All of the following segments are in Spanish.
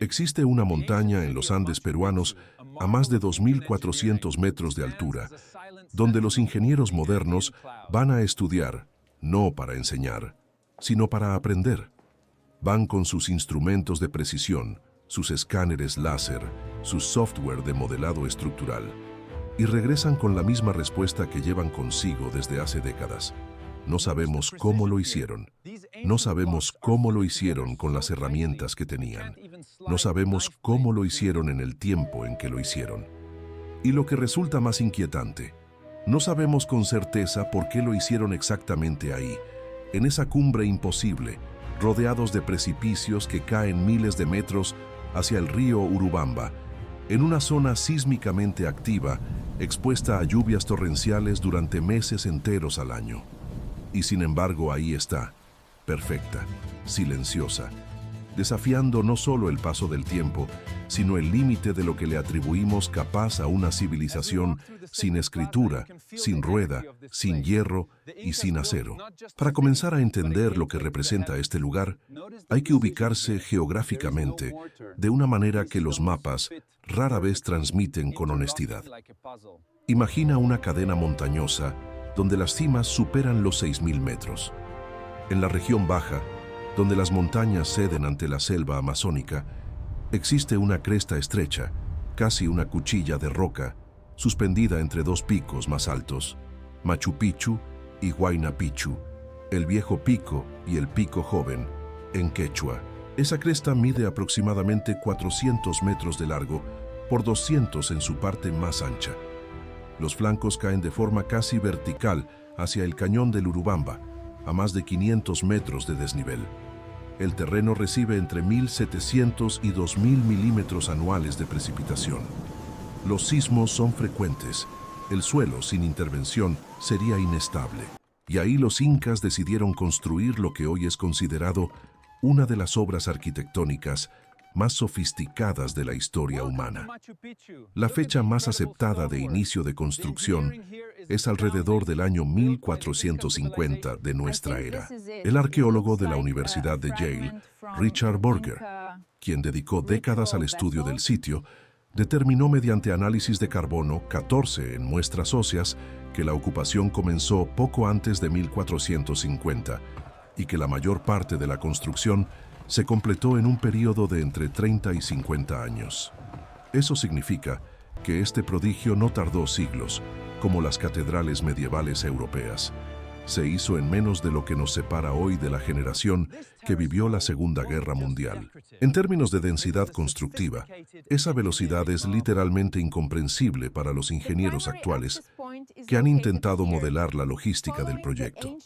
Existe una montaña en los Andes peruanos a más de 2.400 metros de altura, donde los ingenieros modernos van a estudiar, no para enseñar, sino para aprender. Van con sus instrumentos de precisión, sus escáneres láser, su software de modelado estructural, y regresan con la misma respuesta que llevan consigo desde hace décadas. No sabemos cómo lo hicieron. No sabemos cómo lo hicieron con las herramientas que tenían. No sabemos cómo lo hicieron en el tiempo en que lo hicieron. Y lo que resulta más inquietante, no sabemos con certeza por qué lo hicieron exactamente ahí, en esa cumbre imposible, rodeados de precipicios que caen miles de metros hacia el río Urubamba, en una zona sísmicamente activa, expuesta a lluvias torrenciales durante meses enteros al año. Y sin embargo ahí está, perfecta, silenciosa, desafiando no solo el paso del tiempo, sino el límite de lo que le atribuimos capaz a una civilización sin escritura, sin rueda, sin hierro y sin acero. Para comenzar a entender lo que representa este lugar, hay que ubicarse geográficamente de una manera que los mapas rara vez transmiten con honestidad. Imagina una cadena montañosa donde las cimas superan los 6.000 metros. En la región baja, donde las montañas ceden ante la selva amazónica, existe una cresta estrecha, casi una cuchilla de roca, suspendida entre dos picos más altos, Machu Picchu y Huayna Picchu, el viejo pico y el pico joven, en quechua. Esa cresta mide aproximadamente 400 metros de largo por 200 en su parte más ancha. Los flancos caen de forma casi vertical hacia el cañón del Urubamba, a más de 500 metros de desnivel. El terreno recibe entre 1.700 y 2.000 milímetros anuales de precipitación. Los sismos son frecuentes. El suelo, sin intervención, sería inestable. Y ahí los incas decidieron construir lo que hoy es considerado una de las obras arquitectónicas más sofisticadas de la historia humana. La fecha más aceptada de inicio de construcción es alrededor del año 1450 de nuestra era. El arqueólogo de la Universidad de Yale, Richard Burger, quien dedicó décadas al estudio del sitio, determinó mediante análisis de carbono 14 en muestras óseas que la ocupación comenzó poco antes de 1450 y que la mayor parte de la construcción se completó en un período de entre 30 y 50 años. Eso significa que este prodigio no tardó siglos, como las catedrales medievales europeas. Se hizo en menos de lo que nos separa hoy de la generación que vivió la Segunda Guerra Mundial. En términos de densidad constructiva, esa velocidad es literalmente incomprensible para los ingenieros actuales que han intentado modelar la logística del proyecto.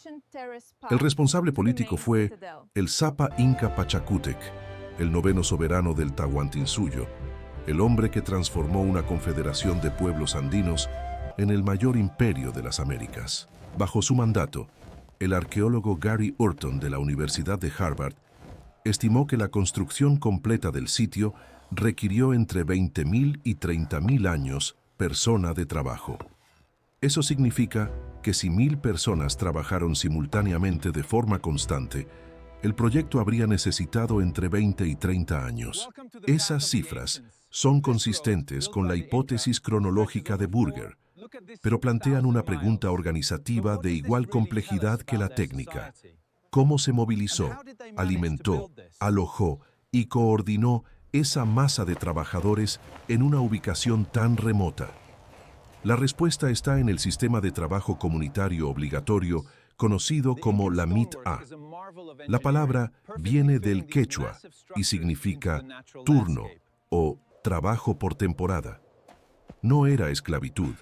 El responsable político fue el Zapa Inca Pachacútec, el noveno soberano del Tahuantinsuyo, el hombre que transformó una confederación de pueblos andinos en el mayor imperio de las Américas. Bajo su mandato, el arqueólogo Gary Urton de la Universidad de Harvard estimó que la construcción completa del sitio requirió entre 20.000 y 30.000 años persona de trabajo. Eso significa que si 1.000 personas trabajaron simultáneamente de forma constante, el proyecto habría necesitado entre 20 y 30 años. Esas cifras son consistentes con la hipótesis cronológica de Burger, pero plantean una pregunta organizativa de igual complejidad que la técnica. ¿Cómo se movilizó, alimentó, alojó y coordinó esa masa de trabajadores en una ubicación tan remota? La respuesta está en el sistema de trabajo comunitario obligatorio conocido como la MIT-A. La palabra viene del quechua y significa turno o trabajo por temporada. No era esclavitud,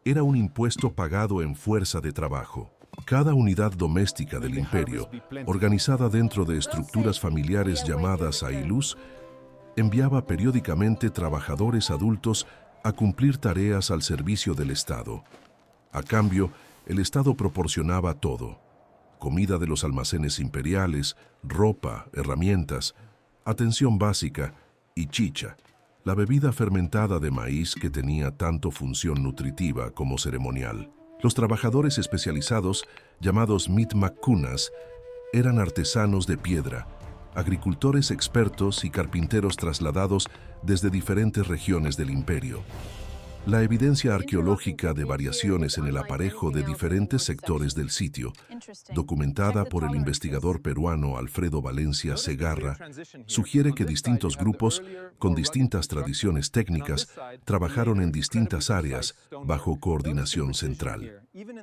era un impuesto pagado en fuerza de trabajo. Cada unidad doméstica del imperio, organizada dentro de estructuras familiares llamadas ailús, enviaba periódicamente trabajadores adultos a cumplir tareas al servicio del Estado. A cambio, el Estado proporcionaba todo: comida de los almacenes imperiales, ropa, herramientas, atención básica y chicha, la bebida fermentada de maíz que tenía tanto función nutritiva como ceremonial. Los trabajadores especializados, llamados mitmacunas, eran artesanos de piedra, agricultores expertos y carpinteros trasladados desde diferentes regiones del imperio. La evidencia arqueológica de variaciones en el aparejo de diferentes sectores del sitio, documentada por el investigador peruano Alfredo Valencia Segarra, sugiere que distintos grupos, con distintas tradiciones técnicas, trabajaron en distintas áreas bajo coordinación central.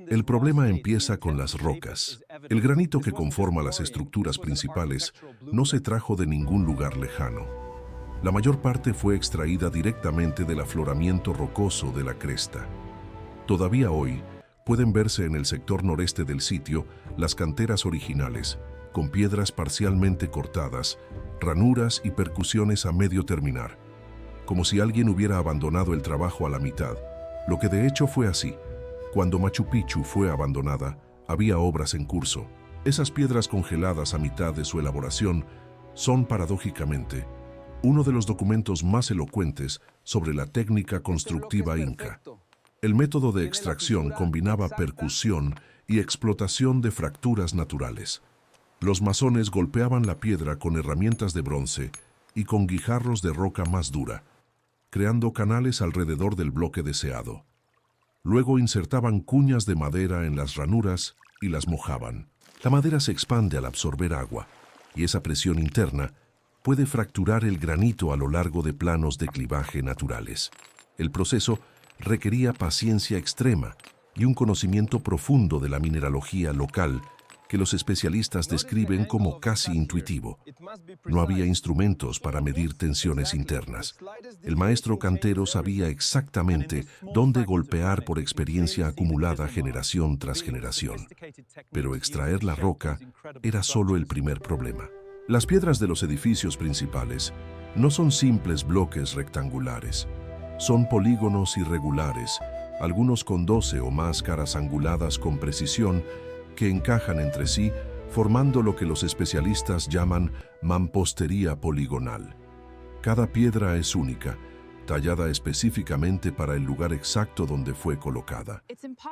El problema empieza con las rocas. El granito que conforma las estructuras principales no se trajo de ningún lugar lejano. La mayor parte fue extraída directamente del afloramiento rocoso de la cresta. Todavía hoy pueden verse en el sector noreste del sitio las canteras originales, con piedras parcialmente cortadas, ranuras y percusiones a medio terminar, como si alguien hubiera abandonado el trabajo a la mitad, lo que de hecho fue así. Cuando Machu Picchu fue abandonada, había obras en curso. Esas piedras congeladas a mitad de su elaboración son, paradójicamente, uno de los documentos más elocuentes sobre la técnica constructiva inca. El método de extracción combinaba percusión y explotación de fracturas naturales. Los masones golpeaban la piedra con herramientas de bronce y con guijarros de roca más dura, creando canales alrededor del bloque deseado. Luego insertaban cuñas de madera en las ranuras y las mojaban. La madera se expande al absorber agua, y esa presión interna puede fracturar el granito a lo largo de planos de clivaje naturales. El proceso requería paciencia extrema y un conocimiento profundo de la mineralogía local que los especialistas describen como casi intuitivo. No había instrumentos para medir tensiones internas. El maestro cantero sabía exactamente dónde golpear por experiencia acumulada generación tras generación. Pero extraer la roca era solo el primer problema. Las piedras de los edificios principales no son simples bloques rectangulares. Son polígonos irregulares, algunos con 12 o más caras anguladas con precisión que encajan entre sí, formando lo que los especialistas llaman mampostería poligonal. Cada piedra es única, tallada específicamente para el lugar exacto donde fue colocada,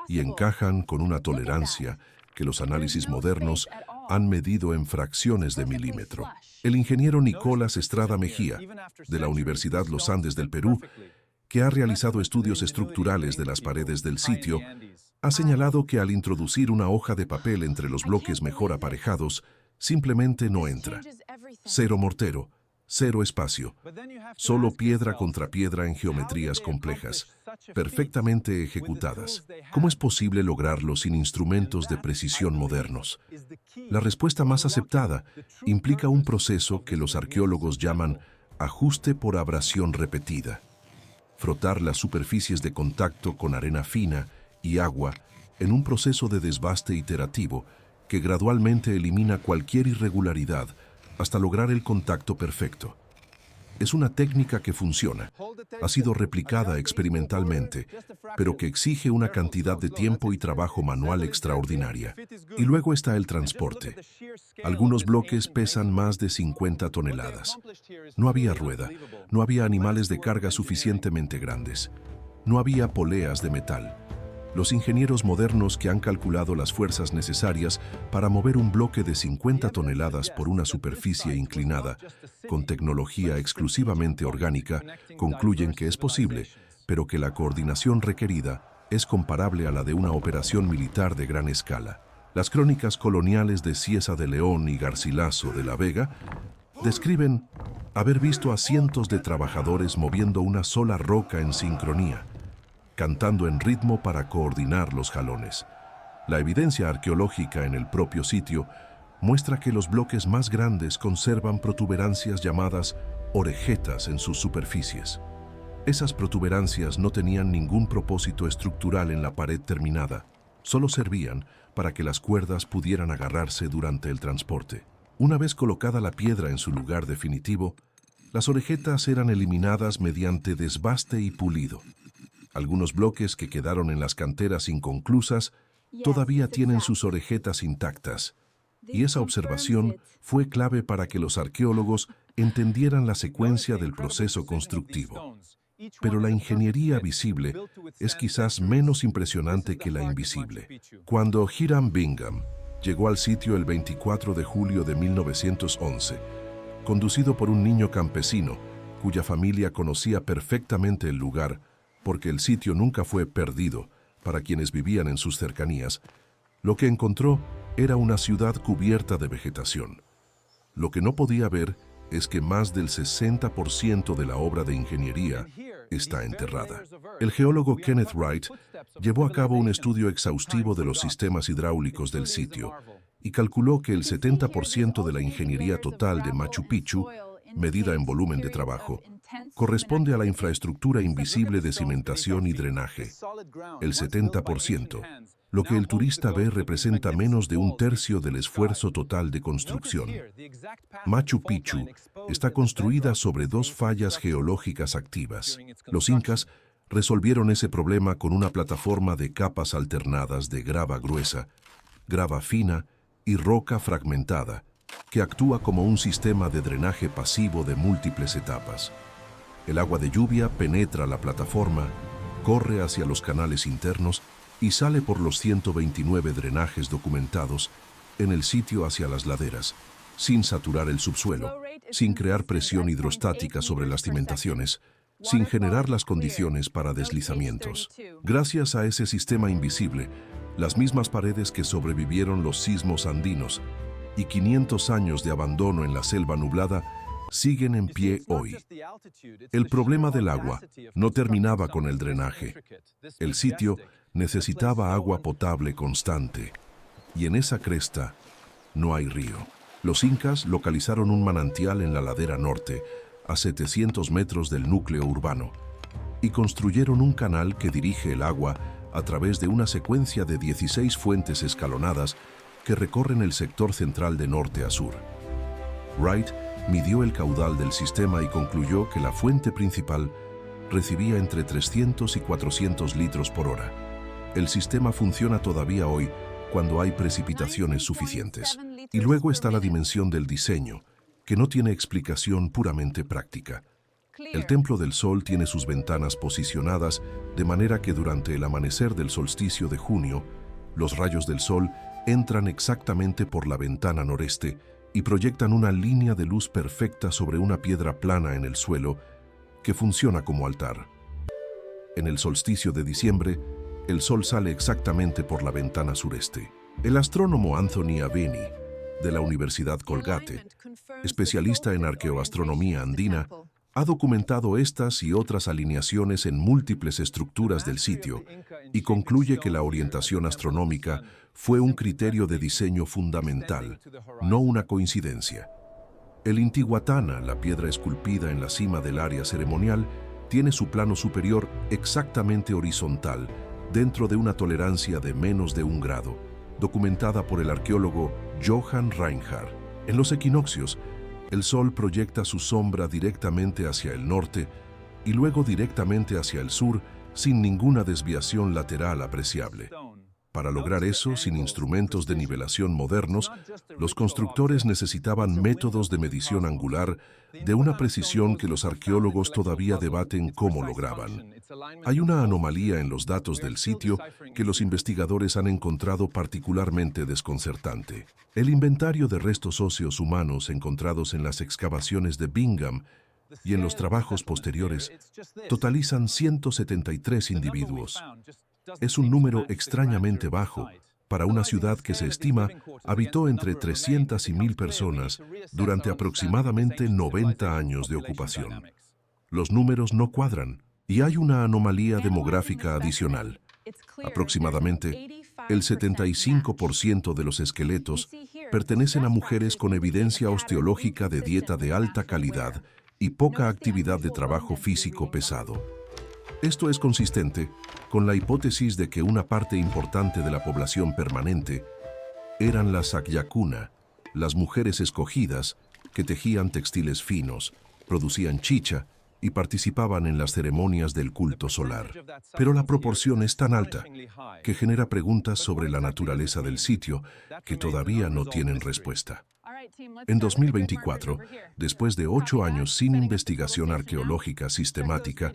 y encajan con una tolerancia que los análisis modernos han medido en fracciones de milímetro. El ingeniero Nicolás Estrada Mejía, de la Universidad Los Andes del Perú, que ha realizado estudios estructurales de las paredes del sitio, ha señalado que al introducir una hoja de papel entre los bloques mejor aparejados, simplemente no entra. Cero mortero, cero espacio, solo piedra contra piedra en geometrías complejas, perfectamente ejecutadas. ¿Cómo es posible lograrlo sin instrumentos de precisión modernos? La respuesta más aceptada implica un proceso que los arqueólogos llaman ajuste por abrasión repetida. Frotar las superficies de contacto con arena fina y agua en un proceso de desbaste iterativo que gradualmente elimina cualquier irregularidad hasta lograr el contacto perfecto. Es una técnica que funciona, ha sido replicada experimentalmente, pero que exige una cantidad de tiempo y trabajo manual extraordinaria. Y luego está el transporte. Algunos bloques pesan más de 50 toneladas. No había rueda, no había animales de carga suficientemente grandes, no había poleas de metal. Los ingenieros modernos que han calculado las fuerzas necesarias para mover un bloque de 50 toneladas por una superficie inclinada, con tecnología exclusivamente orgánica, concluyen que es posible, pero que la coordinación requerida es comparable a la de una operación militar de gran escala. Las crónicas coloniales de Cieza de León y Garcilaso de la Vega describen haber visto a cientos de trabajadores moviendo una sola roca en sincronía, cantando en ritmo para coordinar los jalones. La evidencia arqueológica en el propio sitio muestra que los bloques más grandes conservan protuberancias llamadas orejetas en sus superficies. Esas protuberancias no tenían ningún propósito estructural en la pared terminada, solo servían para que las cuerdas pudieran agarrarse durante el transporte. Una vez colocada la piedra en su lugar definitivo, las orejetas eran eliminadas mediante desbaste y pulido. Algunos bloques que quedaron en las canteras inconclusas todavía tienen sus orejetas intactas, y esa observación fue clave para que los arqueólogos entendieran la secuencia del proceso constructivo. Pero la ingeniería visible es quizás menos impresionante que la invisible. Cuando Hiram Bingham llegó al sitio el 24 de julio de 1911, conducido por un niño campesino, cuya familia conocía perfectamente el lugar, porque el sitio nunca fue perdido para quienes vivían en sus cercanías. Lo que encontró era una ciudad cubierta de vegetación. Lo que no podía ver es que más del 60% de la obra de ingeniería está enterrada. El geólogo Kenneth Wright llevó a cabo un estudio exhaustivo de los sistemas hidráulicos del sitio y calculó que el 70% de la ingeniería total de Machu Picchu, medida en volumen de trabajo, corresponde a la infraestructura invisible de cimentación y drenaje. El 70%. Lo que el turista ve representa menos de un tercio del esfuerzo total de construcción. Machu Picchu está construida sobre dos fallas geológicas activas. Los incas resolvieron ese problema con una plataforma de capas alternadas de grava gruesa, grava fina y roca fragmentada, que actúa como un sistema de drenaje pasivo de múltiples etapas. El agua de lluvia penetra la plataforma, corre hacia los canales internos y sale por los 129 drenajes documentados en el sitio hacia las laderas, sin saturar el subsuelo, sin crear presión hidrostática sobre las cimentaciones, sin generar las condiciones para deslizamientos. Gracias a ese sistema invisible, las mismas paredes que sobrevivieron los sismos andinos y 500 años de abandono en la selva nublada siguen en pie hoy. El problema del agua no terminaba con el drenaje. El sitio necesitaba agua potable constante, y en esa cresta no hay río. Los incas localizaron un manantial en la ladera norte, a 700 metros del núcleo urbano, y construyeron un canal que dirige el agua a través de una secuencia de 16 fuentes escalonadas que recorren el sector central de norte a sur. Wright midió el caudal del sistema y concluyó que la fuente principal recibía entre 300 y 400 litros por hora. El sistema funciona todavía hoy cuando hay precipitaciones suficientes. Y luego está la dimensión del diseño, que no tiene explicación puramente práctica. El Templo del Sol tiene sus ventanas posicionadas de manera que durante el amanecer del solsticio de junio, los rayos del sol entran exactamente por la ventana noreste y proyectan una línea de luz perfecta sobre una piedra plana en el suelo que funciona como altar. En el solsticio de diciembre, el sol sale exactamente por la ventana sureste. El astrónomo Anthony Aveni, de la Universidad Colgate, especialista en arqueoastronomía andina, ha documentado estas y otras alineaciones en múltiples estructuras del sitio y concluye que la orientación astronómica fue un criterio de diseño fundamental, no una coincidencia. El Intihuatana, la piedra esculpida en la cima del área ceremonial, tiene su plano superior exactamente horizontal, dentro de una tolerancia de menos de 1 grado, documentada por el arqueólogo Johann Reinhardt. En los equinoccios, el Sol proyecta su sombra directamente hacia el norte y luego directamente hacia el sur, sin ninguna desviación lateral apreciable. Para lograr eso, sin instrumentos de nivelación modernos, los constructores necesitaban métodos de medición angular de una precisión que los arqueólogos todavía debaten cómo lograban. Hay una anomalía en los datos del sitio que los investigadores han encontrado particularmente desconcertante. El inventario de restos óseos humanos encontrados en las excavaciones de Bingham y en los trabajos posteriores totalizan 173 individuos. Es un número extrañamente bajo para una ciudad que se estima habitó entre 300 y 1000 personas durante aproximadamente 90 años de ocupación. Los números no cuadran y hay una anomalía demográfica adicional. Aproximadamente el 75% de los esqueletos pertenecen a mujeres con evidencia osteológica de dieta de alta calidad y poca actividad de trabajo físico pesado. Esto es consistente con la hipótesis de que una parte importante de la población permanente eran las Sakyakuna, las mujeres escogidas que tejían textiles finos, producían chicha y participaban en las ceremonias del culto solar. Pero la proporción es tan alta que genera preguntas sobre la naturaleza del sitio que todavía no tienen respuesta. En 2024, después de 8 años sin investigación arqueológica sistemática,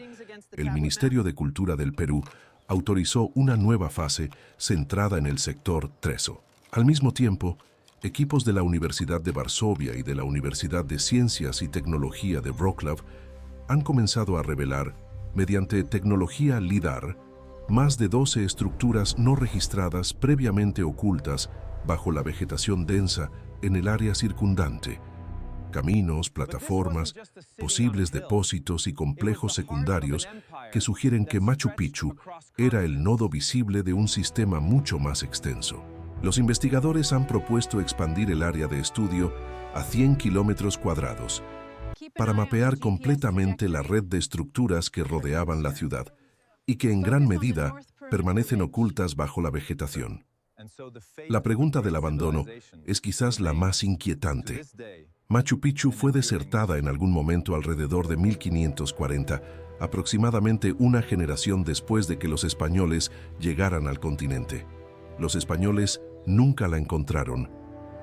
el Ministerio de Cultura del Perú autorizó una nueva fase centrada en el sector Treso. Al mismo tiempo, Equipos de la Universidad de Varsovia y de la Universidad de Ciencias y Tecnología de Wrocław han comenzado a revelar, mediante tecnología LIDAR, más de 12 estructuras no registradas previamente ocultas bajo la vegetación densa en el área circundante. Caminos, plataformas, posibles depósitos y complejos secundarios que sugieren que Machu Picchu era el nodo visible de un sistema mucho más extenso. Los investigadores han propuesto expandir el área de estudio a 100 kilómetros cuadrados para mapear completamente la red de estructuras que rodeaban la ciudad y que en gran medida permanecen ocultas bajo la vegetación. La pregunta del abandono es quizás la más inquietante. Machu Picchu fue desertada en algún momento alrededor de 1540, aproximadamente una generación después de que los españoles llegaran al continente. Los españoles nunca la encontraron,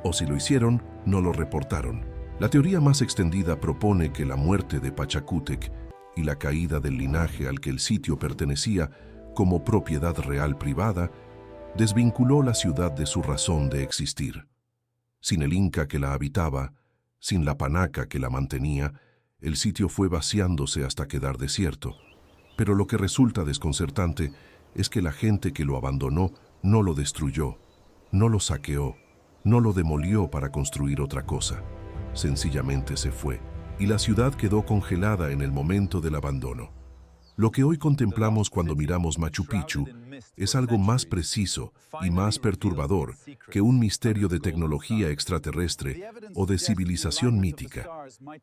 o si lo hicieron, no lo reportaron. La teoría más extendida propone que la muerte de Pachacútec y la caída del linaje al que el sitio pertenecía como propiedad real privada desvinculó la ciudad de su razón de existir. Sin el inca que la habitaba, sin la panaca que la mantenía, el sitio fue vaciándose hasta quedar desierto. Pero lo que resulta desconcertante es que la gente que lo abandonó no lo destruyó, no lo saqueó, no lo demolió para construir otra cosa. Sencillamente se fue, y la ciudad quedó congelada en el momento del abandono. Lo que hoy contemplamos cuando miramos Machu Picchu es algo más preciso y más perturbador que un misterio de tecnología extraterrestre o de civilización mítica.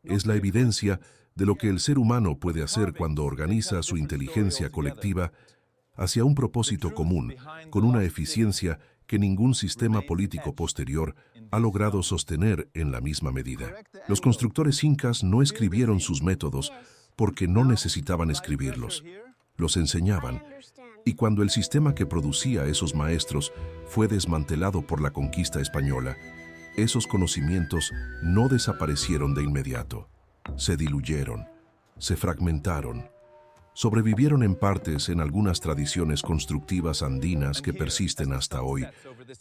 Es la evidencia de lo que el ser humano puede hacer cuando organiza su inteligencia colectiva hacia un propósito común, con una eficiencia que ningún sistema político posterior ha logrado sostener en la misma medida. Los constructores incas no escribieron sus métodos porque no necesitaban escribirlos, los enseñaban, y cuando el sistema que producía esos maestros fue desmantelado por la conquista española, esos conocimientos no desaparecieron de inmediato, se diluyeron, se fragmentaron, sobrevivieron en partes en algunas tradiciones constructivas andinas que persisten hasta hoy,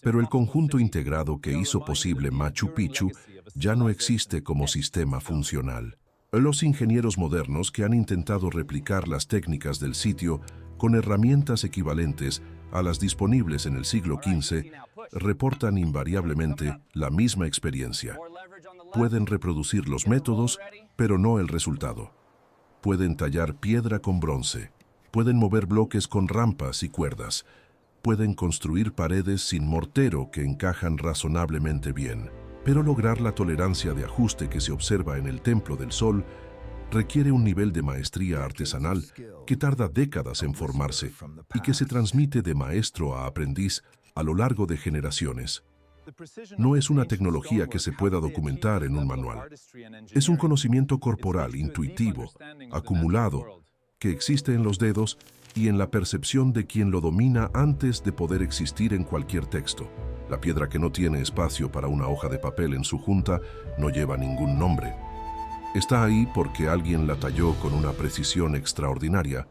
pero el conjunto integrado que hizo posible Machu Picchu ya no existe como sistema funcional. Los ingenieros modernos que han intentado replicar las técnicas del sitio con herramientas equivalentes a las disponibles en el siglo XV reportan invariablemente la misma experiencia. Pueden reproducir los métodos, pero no el resultado. Pueden tallar piedra con bronce, pueden mover bloques con rampas y cuerdas, pueden construir paredes sin mortero que encajan razonablemente bien. Pero lograr la tolerancia de ajuste que se observa en el Templo del Sol requiere un nivel de maestría artesanal que tarda décadas en formarse y que se transmite de maestro a aprendiz a lo largo de generaciones. No es una tecnología que se pueda documentar en un manual. Es un conocimiento corporal, intuitivo, acumulado, que existe en los dedos y en la percepción de quien lo domina antes de poder existir en cualquier texto. La piedra que no tiene espacio para una hoja de papel en su junta no lleva ningún nombre. Está ahí porque alguien la talló con una precisión extraordinaria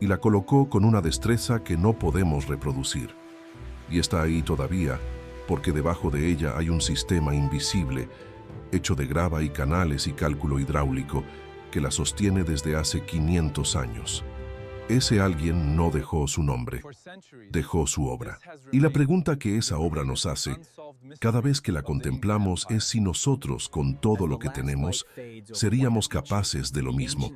y la colocó con una destreza que no podemos reproducir. Y está ahí todavía porque debajo de ella hay un sistema invisible, hecho de grava y canales y cálculo hidráulico, que la sostiene desde hace 500 años. Ese alguien no dejó su nombre, dejó su obra. Y la pregunta que esa obra nos hace, cada vez que la contemplamos, es si nosotros, con todo lo que tenemos, seríamos capaces de lo mismo.